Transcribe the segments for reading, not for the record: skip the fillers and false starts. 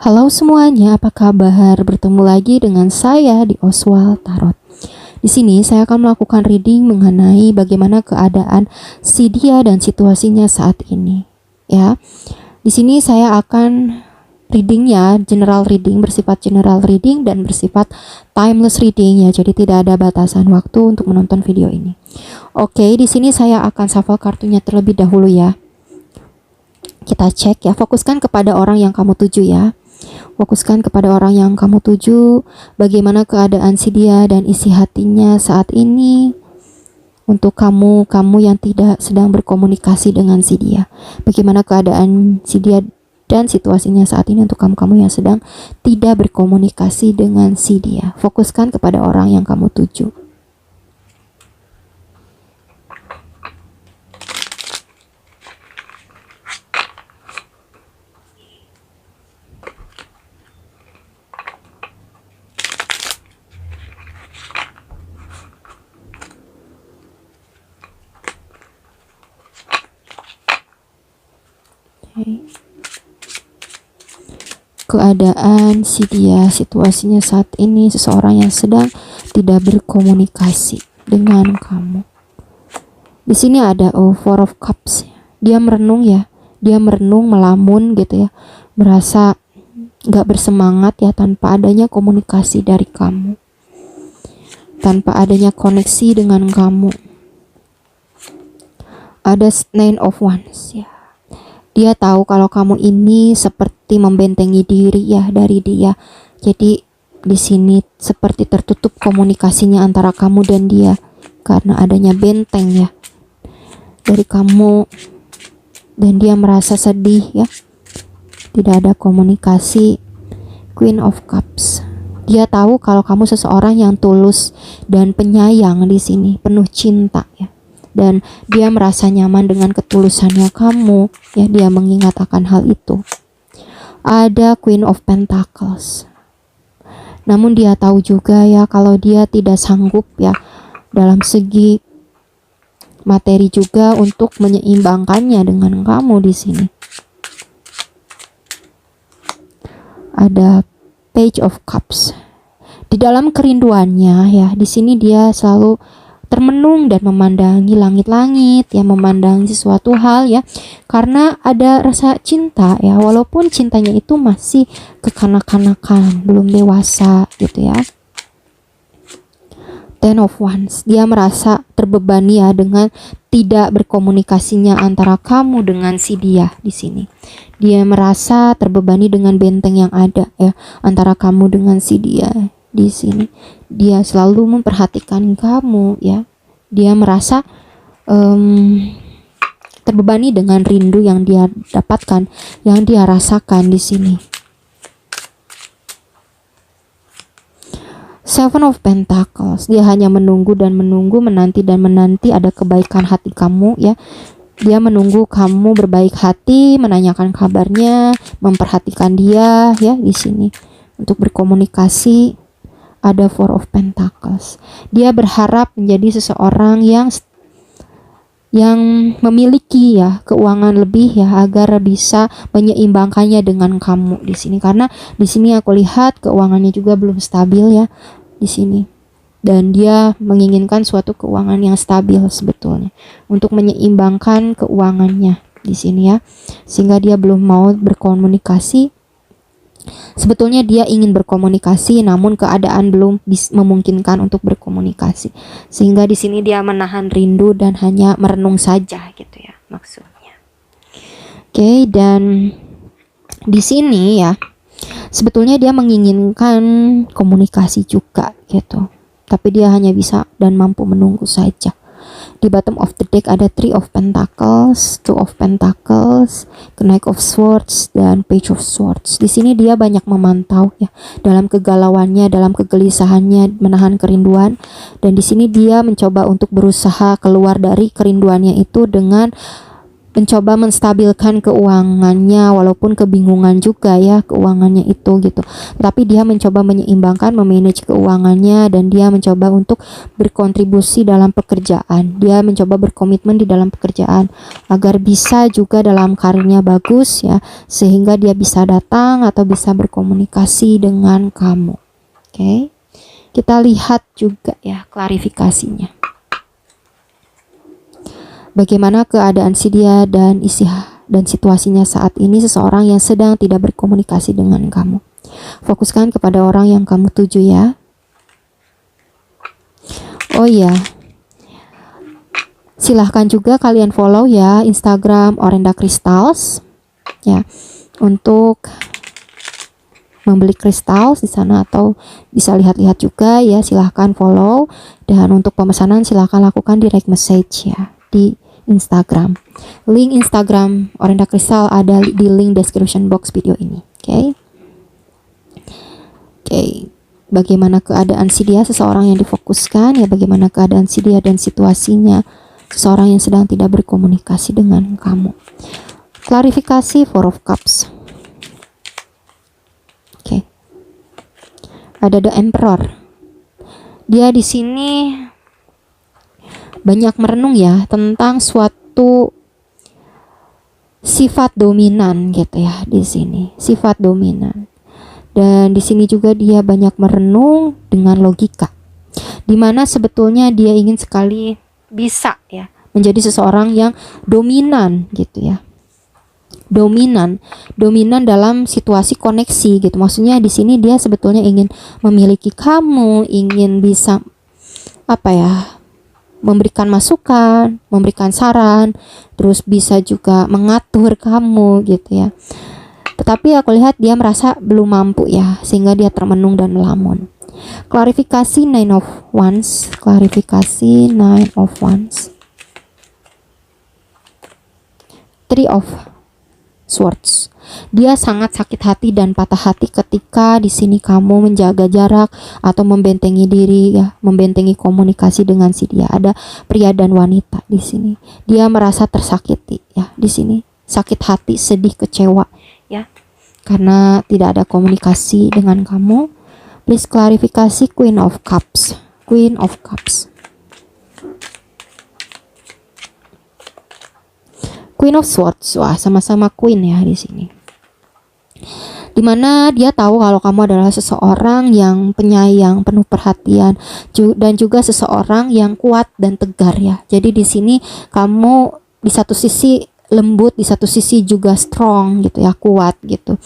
Halo semuanya, apa kabar? Bertemu lagi dengan saya di Oswald Tarot. Di sini saya akan melakukan reading mengenai bagaimana keadaan si dia dan situasinya saat ini. Ya, di sini saya akan readingnya general reading, bersifat general reading dan bersifat timeless reading ya. Jadi tidak ada batasan waktu untuk menonton video ini. Oke, di sini saya akan shuffle kartunya terlebih dahulu ya. Kita cek ya, fokuskan kepada orang yang kamu tuju ya. Fokuskan kepada orang yang kamu tuju, bagaimana keadaan si dia dan isi hatinya saat ini. Untuk kamu yang tidak sedang berkomunikasi dengan si dia, bagaimana keadaan si dia dan situasinya saat ini untuk kamu yang sedang tidak berkomunikasi dengan si dia. Fokuskan kepada orang yang kamu tuju. Keadaan si dia, situasinya saat ini, seseorang yang sedang tidak berkomunikasi dengan kamu. Di sini ada Four of Cups. Dia merenung ya, dia merenung, melamun gitu ya, merasa gak bersemangat ya tanpa adanya komunikasi dari kamu, tanpa adanya koneksi dengan kamu. Ada Nine of Wands ya. Dia tahu kalau kamu ini seperti membentengi diri ya dari dia. Jadi di sini seperti tertutup komunikasinya antara kamu dan dia karena adanya benteng ya dari kamu, dan dia merasa sedih ya. Tidak ada komunikasi. Queen of Cups. Dia tahu kalau kamu seseorang yang tulus dan penyayang di sini, penuh cinta ya. Dan dia merasa nyaman dengan ketulusannya kamu ya, dia mengingat akan hal itu. Ada Queen of Pentacles. Namun dia tahu juga ya kalau dia tidak sanggup ya dalam segi materi juga untuk menyeimbangkannya dengan kamu di sini. Ada Page of Cups. Di dalam kerinduannya ya, di sini dia selalu termenung dan memandangi langit-langit ya, memandangi sesuatu hal ya, karena ada rasa cinta ya, walaupun cintanya itu masih kekanak-kanakan, belum dewasa gitu ya. Ten of Wands. Dia merasa terbebani ya dengan tidak berkomunikasinya antara kamu dengan si dia di sini. Dia merasa terbebani dengan benteng yang ada ya antara kamu dengan si dia di sini. Dia selalu memperhatikan kamu ya. Dia merasa terbebani dengan rindu yang dia dapatkan, yang dia rasakan di sini. Seven of Pentacles. Dia hanya menunggu dan menunggu, menanti dan menanti ada kebaikan hati kamu ya. Dia menunggu kamu berbaik hati, menanyakan kabarnya, memperhatikan dia ya di sini untuk berkomunikasi. Ada Four of Pentacles. Dia berharap menjadi seseorang yang memiliki ya keuangan lebih ya, agar bisa menyeimbangkannya dengan kamu di sini, karena di sini aku lihat keuangannya juga belum stabil ya di sini, dan dia menginginkan suatu keuangan yang stabil sebetulnya untuk menyeimbangkan keuangannya di sini ya, sehingga dia belum mau berkomunikasi. Sebetulnya dia ingin berkomunikasi, namun keadaan belum memungkinkan untuk berkomunikasi, sehingga di sini dia menahan rindu dan hanya merenung saja gitu ya maksudnya. Oke, dan di sini ya sebetulnya dia menginginkan komunikasi juga gitu, tapi dia hanya bisa dan mampu menunggu saja. Di bottom of the deck ada Three of Pentacles, Two of Pentacles, Knight of Swords, dan Page of Swords. Di sini dia banyak memantau ya, dalam kegalauannya, dalam kegelisahannya, menahan kerinduan, dan di sini dia mencoba untuk berusaha keluar dari kerinduannya itu dengan mencoba menstabilkan keuangannya, walaupun kebingungan juga ya keuangannya itu gitu. Tapi dia mencoba menyeimbangkan, memanage keuangannya, dan dia mencoba untuk berkontribusi dalam pekerjaan. Dia mencoba berkomitmen di dalam pekerjaan agar bisa juga dalam karirnya bagus ya, sehingga dia bisa datang atau bisa berkomunikasi dengan kamu. Oke. Kita lihat juga ya klarifikasinya. Bagaimana keadaan si dia dan isi dan situasinya saat ini seseorang yang sedang tidak berkomunikasi dengan kamu. Fokuskan kepada orang yang kamu tuju ya. Oh iya, silahkan juga kalian follow ya Instagram Orenda Crystals ya, untuk membeli kristal di sana, atau bisa lihat-lihat juga ya, silahkan follow. Dan untuk pemesanan silahkan lakukan direct message ya di Instagram. Link Instagram Orenda Crystal ada di link description box video ini. Oke. Bagaimana keadaan si dia, seseorang yang difokuskan ya, bagaimana keadaan si dia dan situasinya seseorang yang sedang tidak berkomunikasi dengan kamu. Klarifikasi Four of Cups. Oke. Ada The Emperor. Dia di sini banyak merenung ya tentang suatu sifat dominan gitu ya di sini, sifat dominan. Dan di sini juga dia banyak merenung dengan logika, dimana sebetulnya dia ingin sekali bisa ya menjadi seseorang yang dominan gitu ya, dominan dalam situasi koneksi gitu. Maksudnya di sini dia sebetulnya ingin memiliki kamu, ingin bisa apa ya, memberikan masukan, memberikan saran, terus bisa juga mengatur kamu gitu ya. Tetapi aku lihat dia merasa belum mampu ya, sehingga dia termenung dan melamun. Klarifikasi Nine of Wands, klarifikasi Nine of Wands. Three of Swords. Dia sangat sakit hati dan patah hati ketika di sini kamu menjaga jarak atau membentengi diri ya, membentengi komunikasi dengan si dia. Ada pria dan wanita di sini. Dia merasa tersakiti ya di sini, sakit hati, sedih, kecewa ya, karena tidak ada komunikasi dengan kamu. Please klarifikasi Queen of Cups. Queen of Cups. Queen of Swords, wah sama-sama Queen ya di sini. Dimana dia tahu kalau kamu adalah seseorang yang penyayang, penuh perhatian, dan juga seseorang yang kuat dan tegar ya. Jadi di sini kamu di satu sisi lembut, di satu sisi juga strong gitu ya, kuat gitu.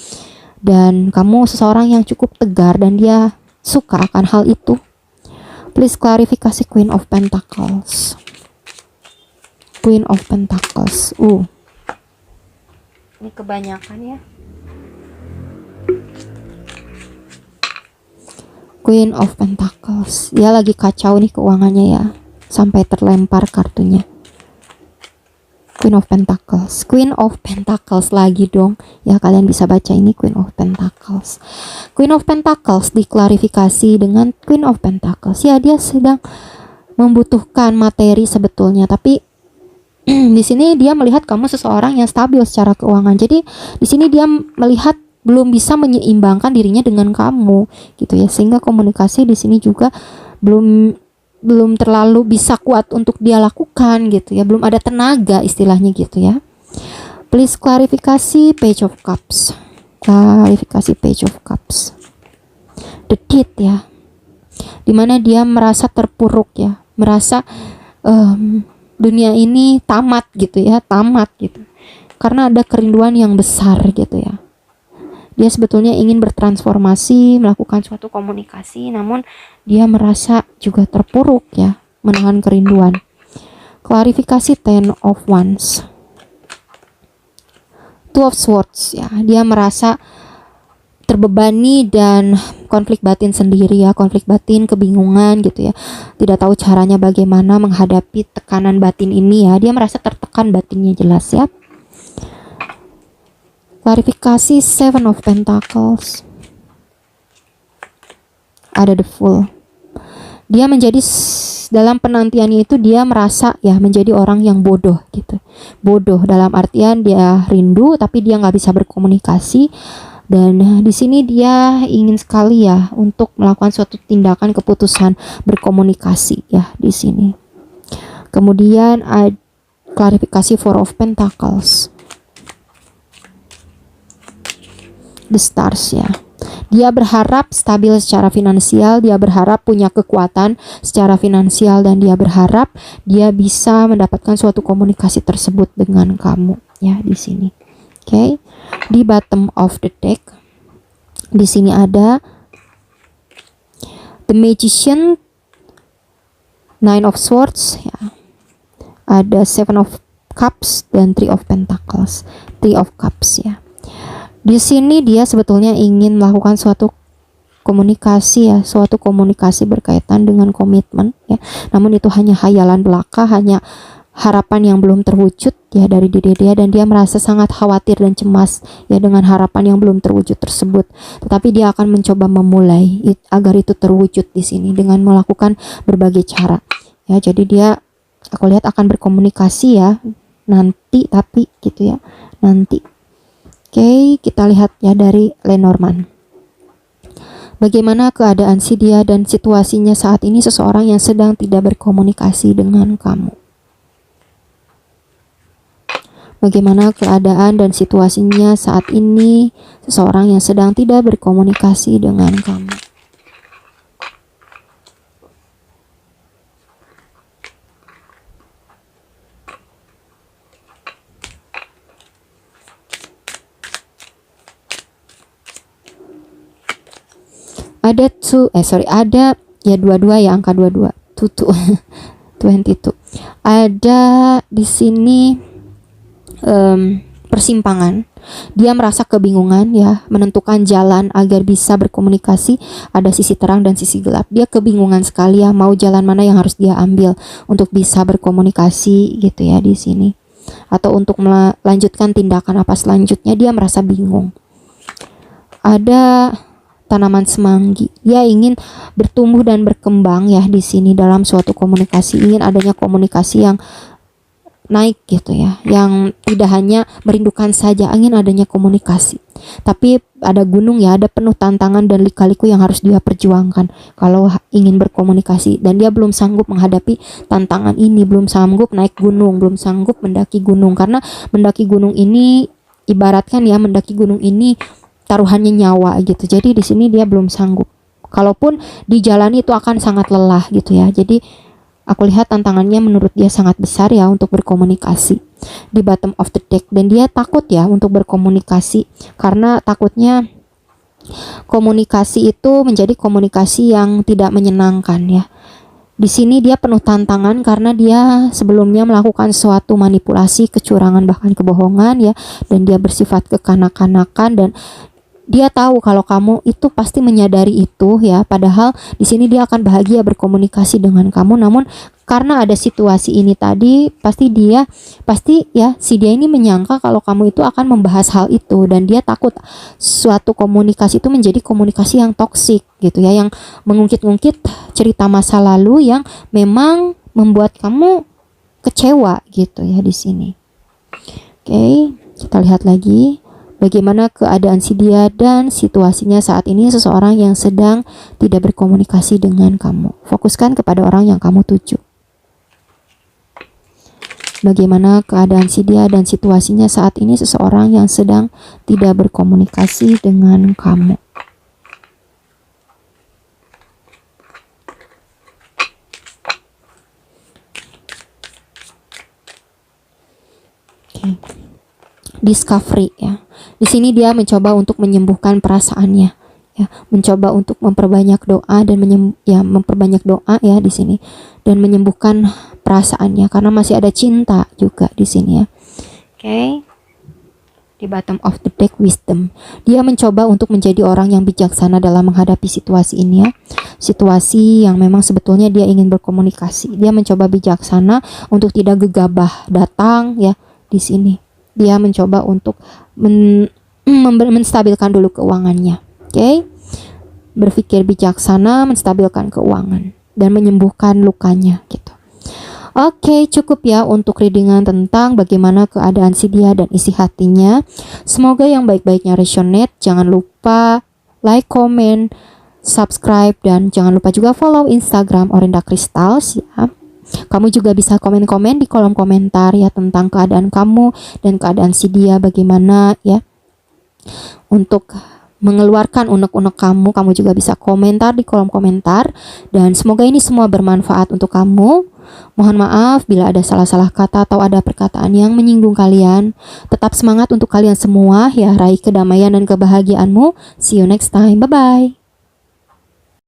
Dan kamu seseorang yang cukup tegar dan dia suka akan hal itu. Please klarifikasi Queen of Pentacles. Queen of Pentacles. Ini kebanyakan ya. Queen of Pentacles. Dia lagi kacau nih keuangannya ya, sampai terlempar kartunya. Queen of Pentacles. Queen of Pentacles lagi dong. Ya kalian bisa baca ini Queen of Pentacles. Queen of Pentacles diklarifikasi dengan Queen of Pentacles. Ya dia sedang membutuhkan materi sebetulnya, tapi di sini dia melihat kamu seseorang yang stabil secara keuangan. Jadi di sini dia melihat belum bisa menyeimbangkan dirinya dengan kamu gitu ya, sehingga komunikasi di sini juga belum terlalu bisa kuat untuk dia lakukan gitu ya, belum ada tenaga istilahnya gitu ya. Please klarifikasi Page of Cups. Klarifikasi Page of Cups. The Deed ya, dimana dia merasa terpuruk ya, merasa dunia ini tamat gitu ya, tamat gitu, karena ada kerinduan yang besar gitu ya. Dia sebetulnya ingin bertransformasi, melakukan suatu komunikasi, namun dia merasa juga terpuruk ya, menahan kerinduan. Klarifikasi Ten of Wands. Two of Swords ya, dia merasa terbebani dan konflik batin sendiri ya, konflik batin, kebingungan gitu ya, tidak tahu caranya bagaimana menghadapi tekanan batin ini ya. Dia merasa tertekan batinnya, jelas ya. Klarifikasi Seven of Pentacles. Ada The Fool. Dia menjadi dalam penantiannya itu dia merasa ya menjadi orang yang bodoh gitu. Bodoh dalam artian dia rindu tapi dia nggak bisa berkomunikasi. Dan di sini dia ingin sekali ya untuk melakukan suatu tindakan keputusan berkomunikasi ya di sini. Kemudian ada klarifikasi Four of Pentacles, The Stars ya. Dia berharap stabil secara finansial, dia berharap punya kekuatan secara finansial, dan dia berharap dia bisa mendapatkan suatu komunikasi tersebut dengan kamu ya di sini. Oke. Di bottom of the deck di sini ada The Magician, Nine of Swords ya. Ada Seven of Cups dan Three of Pentacles, Three of Cups ya. Di sini dia sebetulnya ingin melakukan suatu komunikasi ya, suatu komunikasi berkaitan dengan komitmen ya. Namun itu hanya hayalan belaka, hanya harapan yang belum terwujud ya dari diri dia, dan dia merasa sangat khawatir dan cemas ya dengan harapan yang belum terwujud tersebut. Tetapi dia akan mencoba memulai agar itu terwujud di sini dengan melakukan berbagai cara ya. Jadi dia, aku lihat, akan berkomunikasi ya nanti, tapi gitu ya, nanti. Oke, kita lihat ya dari Lenormand. Bagaimana keadaan si dia dan situasinya saat ini, seseorang yang sedang tidak berkomunikasi dengan kamu. Bagaimana keadaan dan situasinya saat ini, seseorang yang sedang tidak berkomunikasi dengan kamu. Ada ya dua-dua ya, angka 22, tutu 22. Ada di sini persimpangan. Dia merasa kebingungan ya, menentukan jalan agar bisa berkomunikasi. Ada sisi terang dan sisi gelap. Dia kebingungan sekali ya, mau jalan mana yang harus dia ambil untuk bisa berkomunikasi gitu ya di sini. Atau untuk melanjutkan tindakan apa selanjutnya, dia merasa bingung. Ada tanaman semanggi. Dia ingin bertumbuh dan berkembang ya di sini dalam suatu komunikasi. Ingin adanya komunikasi yang naik gitu ya, yang tidak hanya merindukan saja, ingin adanya komunikasi. Tapi ada gunung ya, ada penuh tantangan dan lika-liku yang harus dia perjuangkan kalau ingin berkomunikasi, dan dia belum sanggup menghadapi tantangan ini, belum sanggup naik gunung, belum sanggup mendaki gunung, karena mendaki gunung ini ibaratkan ya, mendaki gunung ini taruhannya nyawa gitu. Jadi di sini dia belum sanggup. Kalaupun dijalani itu akan sangat lelah gitu ya. Jadi aku lihat tantangannya menurut dia sangat besar ya untuk berkomunikasi di bottom of the deck, dan dia takut ya untuk berkomunikasi karena takutnya komunikasi itu menjadi komunikasi yang tidak menyenangkan ya. Di sini dia penuh tantangan karena dia sebelumnya melakukan suatu manipulasi, kecurangan, bahkan kebohongan ya, dan dia bersifat kekanak-kanakan, dan dia tahu kalau kamu itu pasti menyadari itu ya, padahal di sini dia akan bahagia berkomunikasi dengan kamu. Namun karena ada situasi ini tadi, pasti ya si dia ini menyangka kalau kamu itu akan membahas hal itu, dan dia takut suatu komunikasi itu menjadi komunikasi yang toksik gitu ya, yang mengungkit-ungkit cerita masa lalu yang memang membuat kamu kecewa gitu ya di sini. Oke, kita lihat lagi. Bagaimana keadaan si dia dan situasinya saat ini, seseorang yang sedang tidak berkomunikasi dengan kamu. Fokuskan kepada orang yang kamu tuju. Bagaimana keadaan si dia dan situasinya saat ini, seseorang yang sedang tidak berkomunikasi dengan kamu. Oke. Discovery ya. Di sini dia mencoba untuk menyembuhkan perasaannya ya, mencoba untuk memperbanyak doa dan memperbanyak doa ya di sini, dan menyembuhkan perasaannya karena masih ada cinta juga di sini ya. Oke. Di bottom of the deck, Wisdom. Dia mencoba untuk menjadi orang yang bijaksana dalam menghadapi situasi ini ya. Situasi yang memang sebetulnya dia ingin berkomunikasi. Dia mencoba bijaksana untuk tidak gegabah datang ya di sini. Dia mencoba untuk menstabilkan dulu keuangannya. Oke. Berpikir bijaksana, menstabilkan keuangan. dan menyembuhkan lukanya gitu. Oke, cukup ya untuk readingan tentang bagaimana keadaan si dia dan isi hatinya. Semoga yang baik-baiknya resonate. Jangan lupa like, comment, subscribe, dan jangan lupa juga follow Instagram Orinda Crystals ya. Kamu juga bisa komen-komen di kolom komentar ya tentang keadaan kamu dan keadaan si dia bagaimana ya. Untuk mengeluarkan unek-unek kamu juga bisa komentar di kolom komentar. Dan semoga ini semua bermanfaat untuk kamu. Mohon maaf bila ada salah-salah kata atau ada perkataan yang menyinggung kalian. Tetap semangat untuk kalian semua ya, raih kedamaian dan kebahagiaanmu. See you next time, bye-bye.